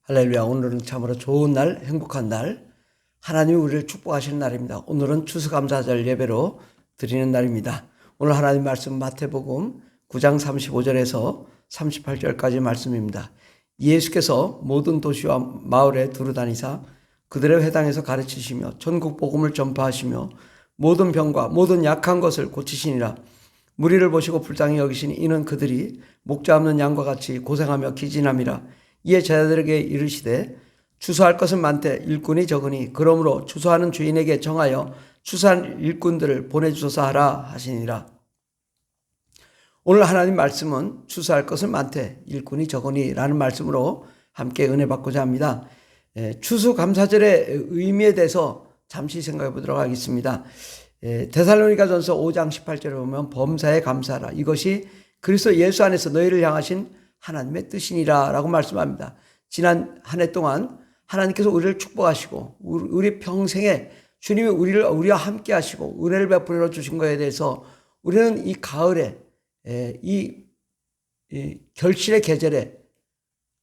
할렐루야. 오늘은 참으로 좋은 날, 행복한 날, 하나님이 우리를 축복하시는 날입니다. 오늘은 추수감사절 예배로 드리는 날입니다. 오늘 하나님 말씀 마태복음 9장 35절에서 38절까지 말씀입니다. 예수께서 모든 도시와 마을에 두루다니사 그들의 회당에서 가르치시며 전국 복음을 전파하시며 모든 병과 모든 약한 것을 고치시니라. 무리를 보시고 불쌍히 여기시니 이는 그들이 목자 없는 양과 같이 고생하며 기진함이라. 이에 제자들에게 이르시되 추수할 것은 많되 일꾼이 적으니 그러므로 추수하는 주인에게 정하여 추수한 일꾼들을 보내주소서 하라 하시니라. 오늘 하나님 말씀은 추수할 것은 많되 일꾼이 적으니 라는 말씀으로 함께 은혜 받고자 합니다. 추수감사절의 의미에 대해서 잠시 생각해 보도록 하겠습니다. 데살로니가전서 5장 18절에 보면 범사에 감사하라. 이것이 그리스도 예수 안에서 너희를 향하신 하나님의 뜻이니라 라고 말씀합니다. 지난 한 해 동안 하나님께서 우리를 축복하시고 우리 평생에 주님이 우리와 함께 하시고 은혜를 베풀어 주신 것에 대해서 우리는 이 가을에 이 결실의 계절에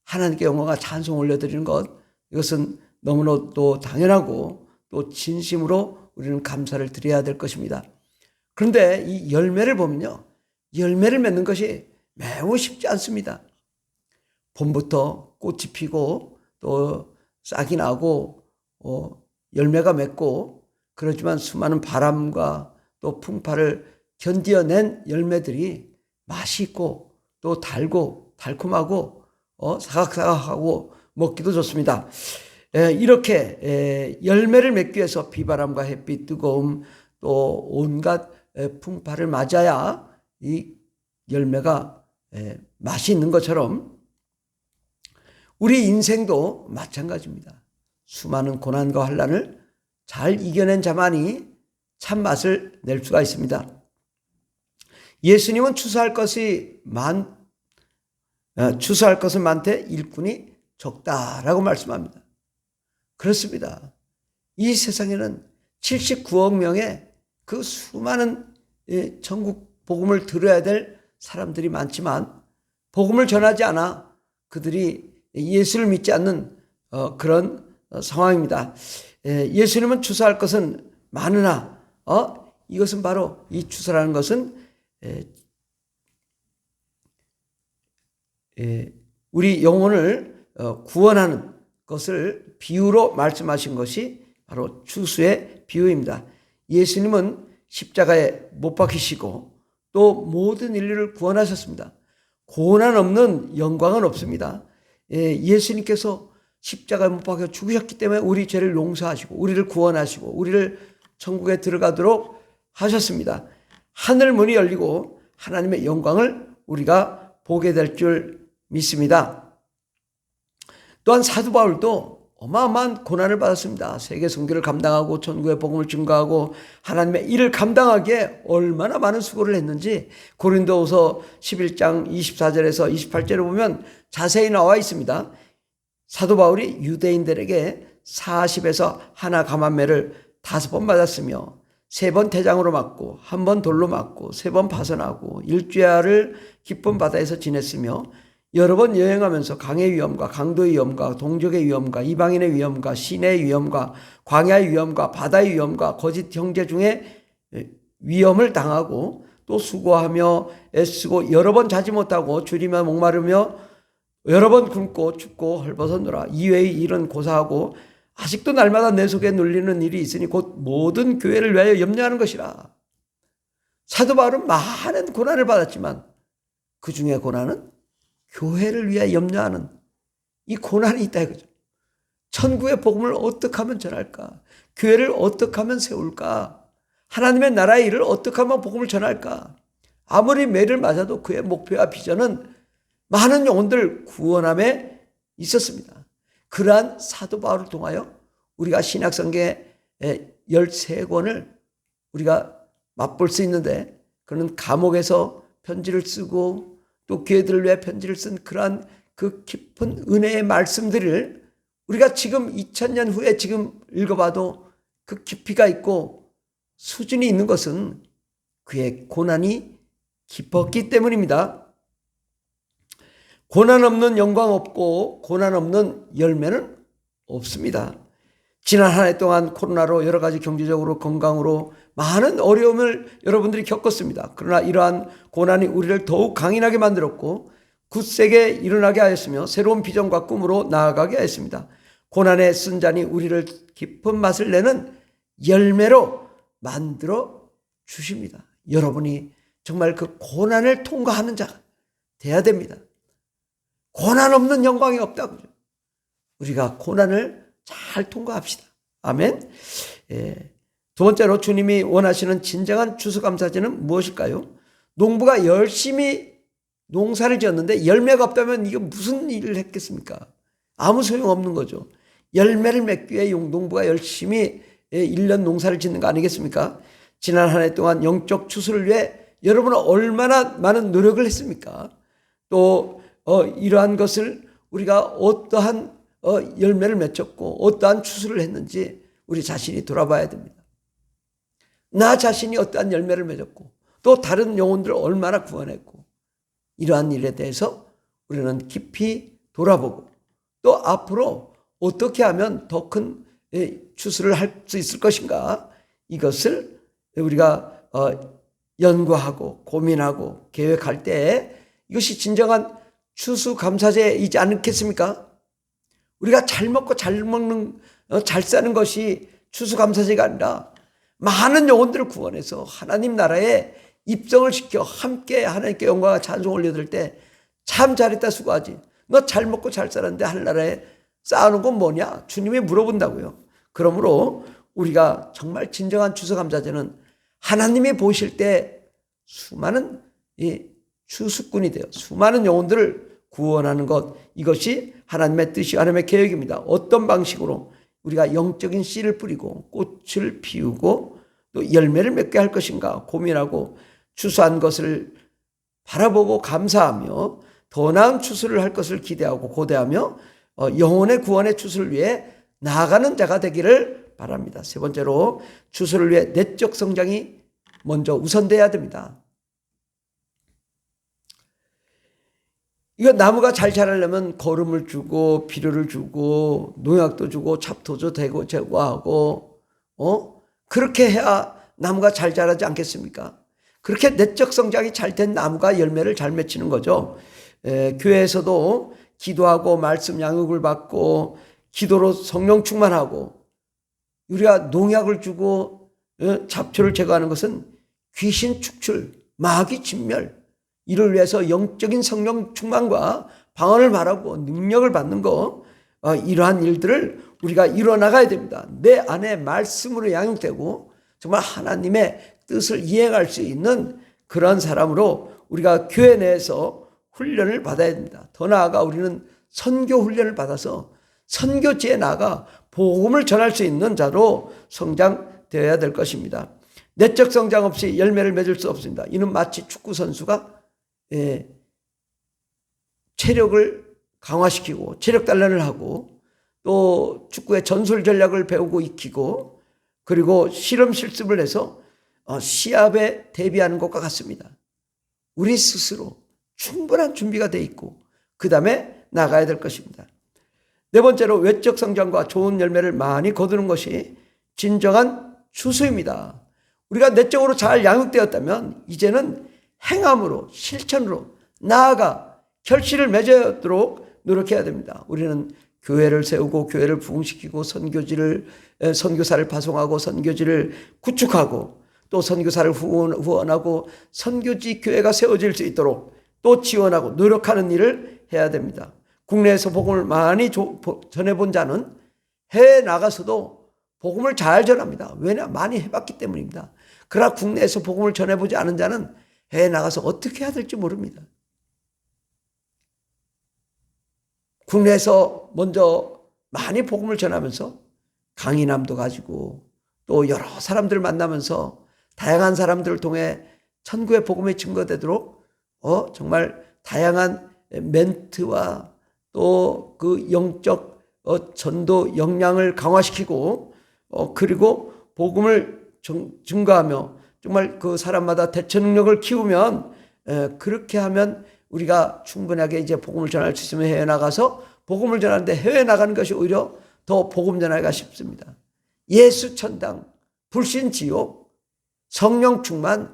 하나님께 영광과 찬송 올려드리는 것, 이것은 너무나도 당연하고 또 진심으로 우리는 감사를 드려야 될 것입니다. 그런데 이 열매를 보면요, 열매를 맺는 것이 매우 쉽지 않습니다. 봄부터 꽃이 피고 또 싹이 나고 열매가 맺고, 그렇지만 수많은 바람과 또 풍파를 견디어낸 열매들이 맛이 있고 또 달고 달콤하고 사각사각하고 먹기도 좋습니다. 이렇게 열매를 맺기 위해서 비바람과 햇빛, 뜨거움 또 온갖 풍파를 맞아야 이 열매가 맛이 있는 것처럼 우리 인생도 마찬가지입니다. 수많은 고난과 환난을 잘 이겨낸 자만이 참맛을 낼 수가 있습니다. 예수님은 추수할 것은 많되 일꾼이 적다라고 말씀합니다. 그렇습니다. 이 세상에는 79억 명의 그 수많은 천국 복음을 들어야 될 사람들이 많지만 복음을 전하지 않아 그들이 예수를 믿지 않는 그런 상황입니다. 예수님은 추수할 것은 많으나 이것은 바로 이 추수라는 것은 우리 영혼을 구원하는 것을 비유로 말씀하신 것이 바로 추수의 비유입니다. 예수님은 십자가에 못 박히시고 또 모든 인류를 구원하셨습니다. 고난 없는 영광은 없습니다. 예수님께서 십자가에 못 박혀 죽으셨기 때문에 우리 죄를 용서하시고 우리를 구원하시고 우리를 천국에 들어가도록 하셨습니다. 하늘 문이 열리고 하나님의 영광을 우리가 보게 될 줄 믿습니다. 또한 사도 바울도 어마어마한 고난을 받았습니다. 세계 선교를 감당하고 천국의 복음을 증거하고 하나님의 일을 감당하기에 얼마나 많은 수고를 했는지 고린도후서 11장 24절에서 28절에 보면 자세히 나와 있습니다. 사도 바울이 유대인들에게 40에서 하나 감한매를 5번 맞았으며 3번 대장으로 맞고 1번 돌로 맞고 3번 파선하고 일주야를 깊은 바다에서 지냈으며 여러 번 여행하면서 강의 위험과 강도의 위험과 동족의 위험과 이방인의 위험과 시내의 위험과 광야의 위험과 바다의 위험과 거짓 형제 중에 위험을 당하고 또 수고하며 애쓰고 여러 번 자지 못하고 줄이며 목마르며 여러 번 굶고 춥고 헐벗었노라. 이외의 일은 고사하고 아직도 날마다 내 속에 눌리는 일이 있으니 곧 모든 교회를 위하여 염려하는 것이라. 사도 바울은 많은 고난을 받았지만 그 중에 고난은 교회를 위해 염려하는 이 고난이 있다 이거죠. 천국의 복음을 어떻게 하면 전할까? 교회를 어떻게 하면 세울까? 하나님의 나라의 일을 어떻게 하면 복음을 전할까? 아무리 매를 맞아도 그의 목표와 비전은 많은 영혼들 구원함에 있었습니다. 그러한 사도 바울을 통하여 우리가 신약성경의 13권을 우리가 맛볼 수 있는데, 그는 감옥에서 편지를 쓰고 또 교회들을 위해 편지를 쓴 그러한 그 깊은 은혜의 말씀들을 우리가 지금 2000년 후에 지금 읽어봐도 그 깊이가 있고 수준이 있는 것은 그의 고난이 깊었기 때문입니다. 고난 없는 영광 없고 고난 없는 열매는 없습니다. 지난 한 해 동안 코로나로 여러 가지 경제적으로 건강으로 많은 어려움을 여러분들이 겪었습니다. 그러나 이러한 고난이 우리를 더욱 강인하게 만들었고 굳세게 일어나게 하였으며 새로운 비전과 꿈으로 나아가게 하였습니다. 고난의 쓴 잔이 우리를 깊은 맛을 내는 열매로 만들어 주십니다. 여러분이 정말 그 고난을 통과하는 자가 돼야 됩니다. 고난 없는 영광이 없다고요. 우리가 고난을 잘 통과합시다. 아멘. 두 번째로 주님이 원하시는 진정한 추수감사제는 무엇일까요? 농부가 열심히 농사를 지었는데 열매가 없다면 이게 무슨 일을 했겠습니까? 아무 소용없는 거죠. 열매를 맺기 위해 농부가 열심히 1년 농사를 짓는 거 아니겠습니까? 지난 한 해 동안 영적 추수를 위해 여러분은 얼마나 많은 노력을 했습니까? 또 이러한 것을 우리가 어떠한 열매를 맺었고 어떠한 추수를 했는지 우리 자신이 돌아봐야 됩니다. 나 자신이 어떠한 열매를 맺었고 또 다른 영혼들을 얼마나 구원했고 이러한 일에 대해서 우리는 깊이 돌아보고 또 앞으로 어떻게 하면 더 큰 추수를 할 수 있을 것인가 이것을 우리가 연구하고 고민하고 계획할 때 이것이 진정한 추수감사제이지 않겠습니까? 우리가 잘 먹고 잘 먹는 잘 사는 것이 추수감사제가 아니라 많은 영혼들을 구원해서 하나님 나라에 입성을 시켜 함께 하나님께 영광과 찬송 올려드릴 때 참 잘했다 수고하지. 너 잘 먹고 잘 살았는데 하늘나라에 쌓아놓은 건 뭐냐? 주님이 물어본다고요. 그러므로 우리가 정말 진정한 추수감사제는 하나님이 보실 때 수많은 추수꾼이 되어 수많은 영혼들을 구원하는 것, 이것이 하나님의 뜻이 하나님의 계획입니다. 어떤 방식으로 우리가 영적인 씨를 뿌리고 꽃을 피우고 또 열매를 맺게 할 것인가 고민하고 추수한 것을 바라보고 감사하며 더 나은 추수를 할 것을 기대하고 고대하며 영혼의 구원의 추수를 위해 나아가는 자가 되기를 바랍니다. 세 번째로 추수를 위해 내적 성장이 먼저 우선돼야 됩니다. 이거 나무가 잘 자라려면 거름을 주고 비료를 주고 농약도 주고 잡토도 대고 제거하고 그렇게 해야 나무가 잘 자라지 않겠습니까? 그렇게 내적 성장이 잘 된 나무가 열매를 잘 맺히는 거죠. 교회에서도 기도하고 말씀 양육을 받고 기도로 성령 충만하고 우리가 농약을 주고 잡초를 제거하는 것은 귀신 축출, 마귀 진멸 이를 위해서 영적인 성령 충만과 방언을 말하고 능력을 받는 거 이러한 일들을 우리가 이뤄나가야 됩니다. 내 안에 말씀으로 양육되고 정말 하나님의 뜻을 이행할 수 있는 그런 사람으로 우리가 교회 내에서 훈련을 받아야 됩니다. 더 나아가 우리는 선교 훈련을 받아서 선교지에 나가 복음을 전할 수 있는 자로 성장되어야 될 것입니다. 내적 성장 없이 열매를 맺을 수 없습니다. 이는 마치 축구 선수가 체력을 강화시키고 체력 단련을 하고 또 축구의 전술 전략을 배우고 익히고 그리고 실험 실습을 해서 시합에 대비하는 것과 같습니다. 우리 스스로 충분한 준비가 돼 있고 그 다음에 나가야 될 것입니다. 네 번째로 외적 성장과 좋은 열매를 많이 거두는 것이 진정한 추수입니다. 우리가 내적으로 잘 양육되었다면 이제는 행함으로 실천으로 나아가 결실을 맺도록 노력해야 됩니다. 우리는 교회를 세우고 교회를 부흥시키고 선교사를 파송하고 선교지를 구축하고 또 선교사를 후원하고 선교지 교회가 세워질 수 있도록 또 지원하고 노력하는 일을 해야 됩니다. 국내에서 복음을 많이 전해본 자는 해외에 나가서도 복음을 잘 전합니다. 왜냐? 많이 해봤기 때문입니다. 그러나 국내에서 복음을 전해보지 않은 자는 해외에 나가서 어떻게 해야 될지 모릅니다. 국내에서 먼저 많이 복음을 전하면서 강인함도 가지고 또 여러 사람들을 만나면서 다양한 사람들을 통해 천국의 복음이 증거되도록 정말 다양한 멘트와 또 그 영적 전도 역량을 강화시키고 그리고 복음을 증거하며 정말 그 사람마다 대처 능력을 키우면 그렇게 하면 우리가 충분하게 이제 복음을 전할 수 있으면 해외 나가서 복음을 전하는데 해외 나가는 것이 오히려 더 복음 전하기가 쉽습니다. 예수 천당, 불신 지옥, 성령 충만,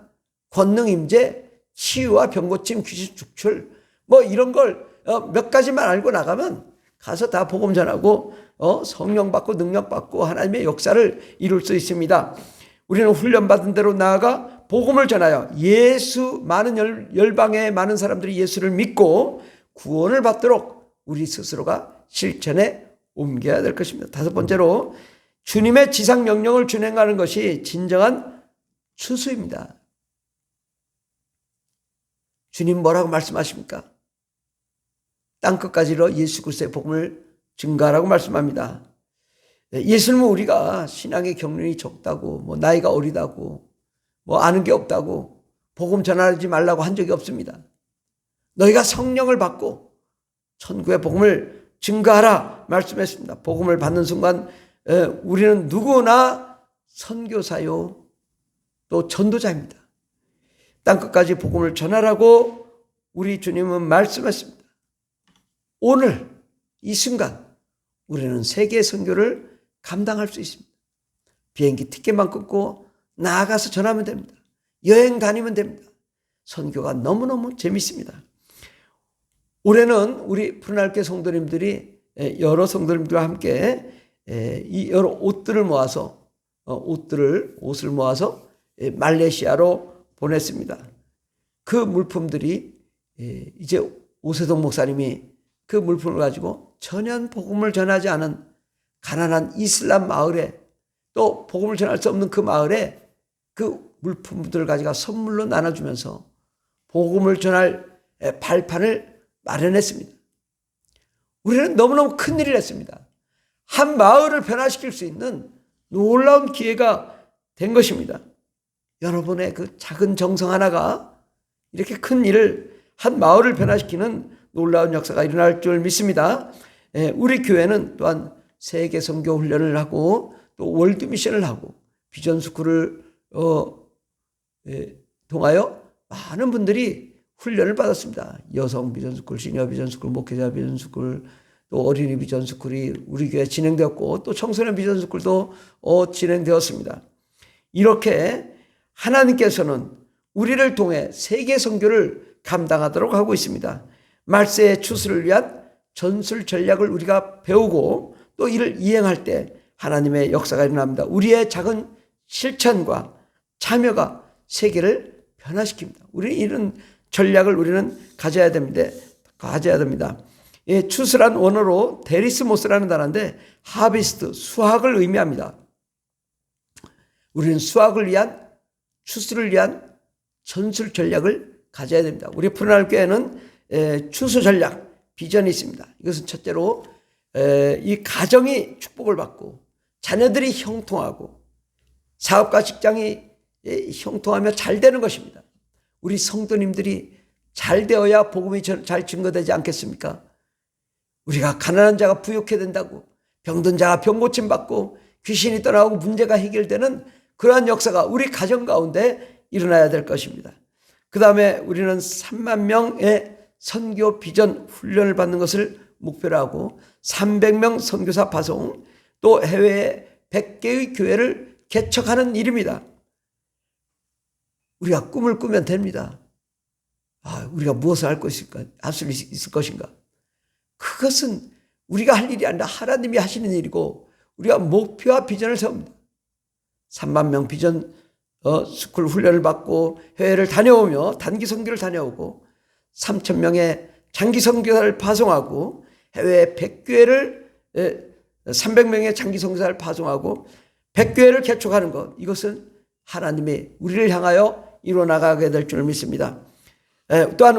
권능 임재, 치유와 병 고침, 귀신 축출 뭐 이런 걸 몇 가지만 알고 나가면 가서 다 복음 전하고 성령 받고 능력 받고 하나님의 역사를 이룰 수 있습니다. 우리는 훈련받은 대로 나아가 복음을 전하여 예수 많은 열방의 많은 사람들이 예수를 믿고 구원을 받도록 우리 스스로가 실천에 옮겨야 될 것입니다. 다섯 번째로 주님의 지상 명령을 준행하는 것이 진정한 추수입니다. 주님 뭐라고 말씀하십니까? 땅끝까지로 예수 그리스도의 복음을 증가하라고 말씀합니다. 예수님은 우리가 신앙의 경륜이 적다고 뭐 나이가 어리다고 뭐 아는 게 없다고 복음 전하지 말라고 한 적이 없습니다. 너희가 성령을 받고 천국의 복음을 증가하라 말씀했습니다. 복음을 받는 순간 우리는 누구나 선교사요 또 전도자입니다. 땅끝까지 복음을 전하라고 우리 주님은 말씀했습니다. 오늘 이 순간 우리는 세계 선교를 감당할 수 있습니다. 비행기 티켓만 끊고 나아가서 전하면 됩니다. 여행 다니면 됩니다. 선교가 너무너무 재밌습니다. 올해는 우리 푸른하늘교회 성도님들이 여러 성도님들과 함께 이 여러 옷들을 모아서 옷을 모아서 말레이시아로 보냈습니다. 그 물품들이 이제 오세동 목사님이 그 물품을 가지고 전혀 복음을 전하지 않은 가난한 이슬람 마을에 또 복음을 전할 수 없는 그 마을에 그 물품들을 가지고 선물로 나눠주면서 복음을 전할 발판을 마련했습니다. 우리는 너무너무 큰일을 했습니다. 한 마을을 변화시킬 수 있는 놀라운 기회가 된 것입니다. 여러분의 그 작은 정성 하나가 이렇게 큰 일을 한 마을을 변화시키는 놀라운 역사가 일어날 줄 믿습니다. 우리 교회는 또한 세계 선교 훈련을 하고 또 월드 미션을 하고 비전 스쿨을 통하여 많은 분들이 훈련을 받았습니다. 여성 비전 스쿨, 시니어 비전 스쿨, 목회자 비전 스쿨, 또 어린이 비전 스쿨이 우리 교회에 진행되었고 또 청소년 비전 스쿨도 진행되었습니다. 이렇게 하나님께서는 우리를 통해 세계 선교를 감당하도록 하고 있습니다. 말세의 추수를 위한 전술 전략을 우리가 배우고 또 이를 이행할 때 하나님의 역사가 일어납니다. 우리의 작은 실천과 참여가 세계를 변화시킵니다. 우리 이런 전략을 우리는 가져야 됩니다. 추수란 원어로 데리스모스라는 단어인데 하비스트, 수확을 의미합니다. 우리는 수확을 위한 추수를 위한 전술 전략을 가져야 됩니다. 우리 푸른하늘 교회는 추수 전략, 비전이 있습니다. 이것은 첫째로 이 가정이 축복을 받고 자녀들이 형통하고 사업과 직장이 형통하며 잘 되는 것입니다. 우리 성도님들이 잘 되어야 복음이 잘 증거되지 않겠습니까? 우리가 가난한 자가 부유하게 된다고 병든 자가 병 고침 받고 귀신이 떠나고 문제가 해결되는 그러한 역사가 우리 가정 가운데 일어나야 될 것입니다. 그 다음에 우리는 3만 명의 선교 비전 훈련을 받는 것을 목표로 하고 300명 선교사 파송 또 해외에 100개의 교회를 개척하는 일입니다. 우리가 꿈을 꾸면 됩니다. 우리가 무엇을 할 수 있을 것인가? 그것은 우리가 할 일이 아니라 하나님이 하시는 일이고 우리가 목표와 비전을 세웁니다. 3만 명 비전 스쿨 훈련을 받고 해외를 다녀오며 단기 선교를 다녀오고 3,000명의 장기 선교사를 파송하고 해외 100교회를 300명의 장기 선교사를 파송하고 100교회를 개척하는 것, 이것은 하나님이 우리를 향하여 이루어나가게 될 줄 믿습니다. 또한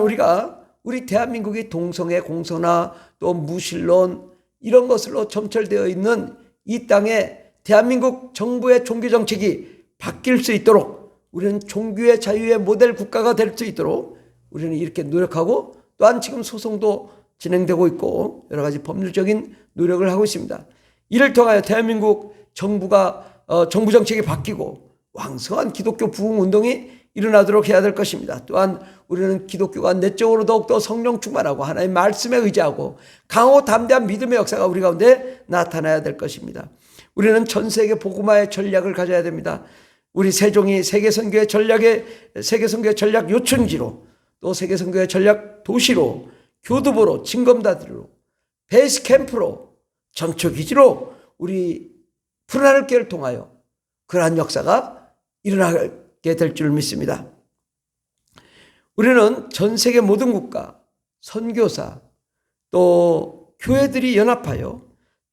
우리 대한민국이 동성애, 공선화, 또 무신론 이런 것으로 점철되어 있는 이 땅에 대한민국 정부의 종교 정책이 바뀔 수 있도록 우리는 종교의 자유의 모델 국가가 될 수 있도록 우리는 이렇게 노력하고 또한 지금 소송도 진행되고 있고 여러 가지 법률적인 노력을 하고 있습니다. 이를 통하여 대한민국 정부 정책이 바뀌고 왕성한 기독교 부흥 운동이 일어나도록 해야 될 것입니다. 또한 우리는 기독교가 내적으로 더욱더 성령 충만하고 하나님의 말씀에 의지하고 강하고 담대한 믿음의 역사가 우리 가운데 나타나야 될 것입니다. 우리는 전 세계 복음화의 전략을 가져야 됩니다. 우리 세종이 세계선교의 전략 요충지로, 또 세계선교의 전략 도시로, 교두보로, 징검다리로, 베이스 캠프로, 전초기지로 우리 푸른하늘 교회를 통하여 그러한 역사가 일어나게 될 줄 믿습니다. 우리는 전 세계 모든 국가, 선교사, 또 교회들이 연합하여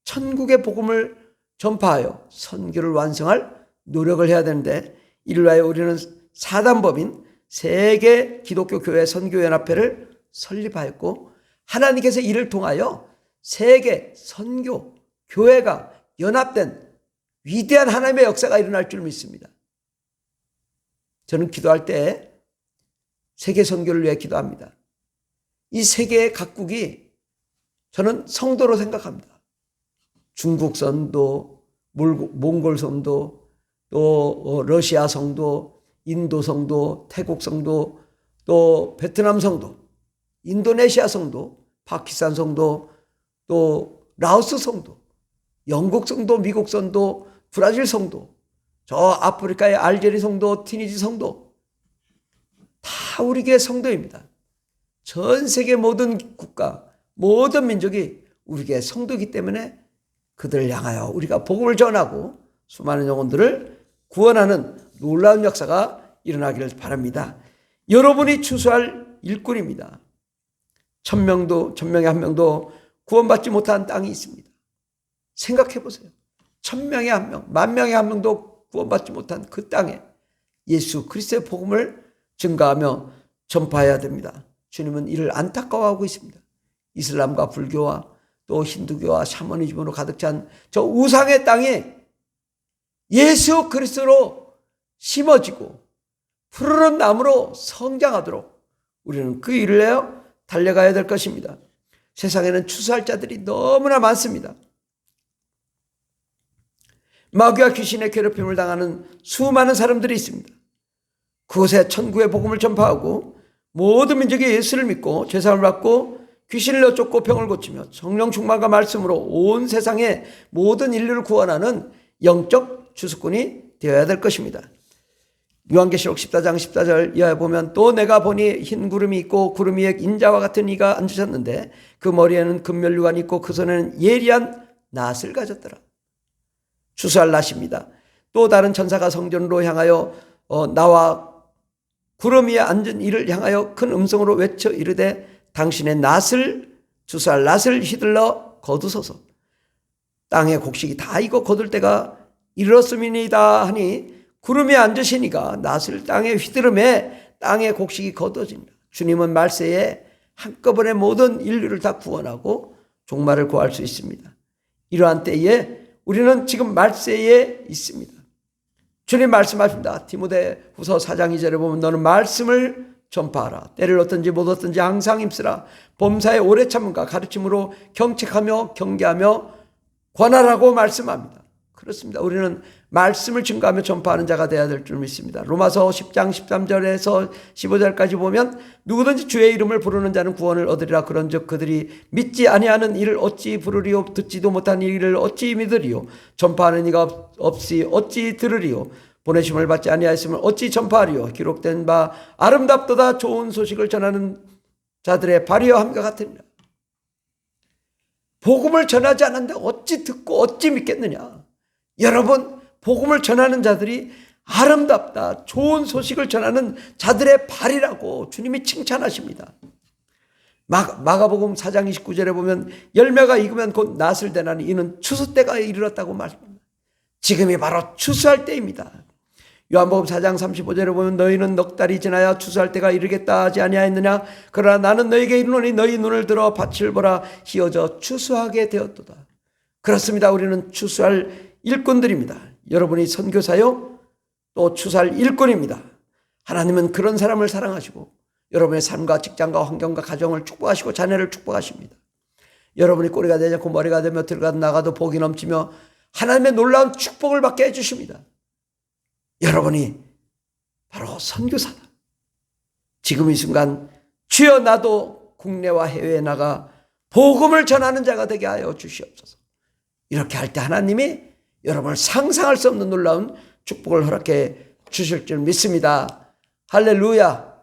천국의 복음을 전파하여 선교를 완성할 노력을 해야 되는데, 이를 위하여 우리는 사단법인 세계 기독교 교회 선교연합회를 설립하였고, 하나님께서 이를 통하여 세계 선교 교회가 연합된 위대한 하나님의 역사가 일어날 줄 믿습니다. 저는 기도할 때 세계 선교를 위해 기도합니다. 이 세계의 각국이 저는 성도로 생각합니다. 중국 성도, 몽골 성도, 또 러시아 성도, 인도 성도, 태국 성도, 또 베트남 성도, 인도네시아 성도, 파키스탄 성도, 또 라오스 성도, 영국 성도, 미국 성도, 브라질 성도, 저 아프리카의 알제리 성도, 티니지 성도, 다 우리 교회 성도입니다. 전 세계 모든 국가, 모든 민족이 우리 교회 성도이기 때문에 그들을 향하여 우리가 복음을 전하고 수많은 영혼들을 구원하는 놀라운 역사가 일어나기를 바랍니다. 여러분이 추수할 일꾼입니다. 1000명에 한 명도 구원받지 못한 땅이 있습니다. 생각해 보세요. 1000명에 한 명, 10,000명에 한 명도 구원받지 못한 그 땅에 예수 그리스도의 복음을 증가하며 전파해야 됩니다. 주님은 이를 안타까워하고 있습니다. 이슬람과 불교와 또 힌두교와 샤머니즘으로 가득 찬 저 우상의 땅에 예수 그리스도로 심어지고 푸르른 나무로 성장하도록 우리는 그 일을 내어 달려가야 될 것입니다. 세상에는 추수할 자들이 너무나 많습니다. 마귀와 귀신의 괴롭힘을 당하는 수많은 사람들이 있습니다. 그곳에 천국의 복음을 전파하고 모든 민족이 예수를 믿고 죄사함을 받고 귀신을 내쫓고 병을 고치며 성령 충만과 말씀으로 온 세상의 모든 인류를 구원하는 영적 주수꾼이 되어야 될 것입니다. 요한계시록 14장 14절 이하에 보면, 또 내가 보니 흰 구름이 있고 구름 위에 인자와 같은 이가 앉으셨는데 그 머리에는 금면류관이 있고 그 손에는 예리한 낫을 가졌더라. 추수할 낫입니다. 또 다른 천사가 성전으로 향하여 나와 구름 위에 앉은 이를 향하여 큰 음성으로 외쳐 이르되 당신의 낫을 추수할 낫을 휘둘러 거두소서. 땅의 곡식이 다 익어 거둘 때가 이르렀음이니이다 하니 구름 위에 앉으시니가 낫을 땅에 휘두르매 땅의 곡식이 거둬진다. 주님은 말세에 한꺼번에 모든 인류를 다 구원하고 종말을 구할 수 있습니다. 이러한 때에 우리는 지금 말세에 있습니다. 주님 말씀하십니다. 디모데후서 4장 2절에 보면 너는 말씀을 전파하라. 때를 얻든지 못 얻든지 항상 힘쓰라. 범사에 오래 참음과 가르침으로 경책하며 경계하며 권하라고 말씀합니다. 그렇습니다. 우리는 말씀을 증거하며 전파하는 자가 되어야 될 줄 믿습니다. 로마서 10장 13절에서 15절까지 보면 누구든지 주의 이름을 부르는 자는 구원을 얻으리라. 그런즉 그들이 믿지 아니하는 이를 어찌 부르리요? 듣지도 못한 이를 어찌 믿으리요? 전파하는 이가 없이 어찌 들으리요? 보내심을 받지 아니하였으면 어찌 전파하리요? 기록된 바 아름답도다 좋은 소식을 전하는 자들의 발이여 함과 같으니라. 복음을 전하지 않는데 어찌 듣고 어찌 믿겠느냐? 여러분, 복음을 전하는 자들이 아름답다 좋은 소식을 전하는 자들의 발이라고 주님이 칭찬하십니다. 마가복음 4장 29절에 보면 열매가 익으면 곧 낫을 대나니 이는 추수 때가 이르렀다고 말합니다. 지금이 바로 추수할 때입니다. 요한복음 4장 35절에 보면 너희는 넉 달이 지나야 추수할 때가 이르겠다 하지 아니하였느냐? 그러나 나는 너희에게 이르노니 너희 눈을 들어 밭을 보라 희어져 추수하게 되었도다. 그렇습니다. 우리는 추수할 일꾼들입니다. 여러분이 선교사요 또 추수할 일꾼입니다. 하나님은 그런 사람을 사랑하시고 여러분의 삶과 직장과 환경과 가정을 축복하시고 자녀를 축복하십니다. 여러분이 꼬리가 되지 않고 머리가 되며 들어가도 나가도 복이 넘치며 하나님의 놀라운 축복을 받게 해주십니다. 여러분이 바로 선교사다. 지금 이 순간 주여 나도 국내와 해외에 나가 복음을 전하는 자가 되게 하여 주시옵소서. 이렇게 할 때 하나님이 여러분을 상상할 수 없는 놀라운 축복을 허락해 주실 줄 믿습니다. 할렐루야.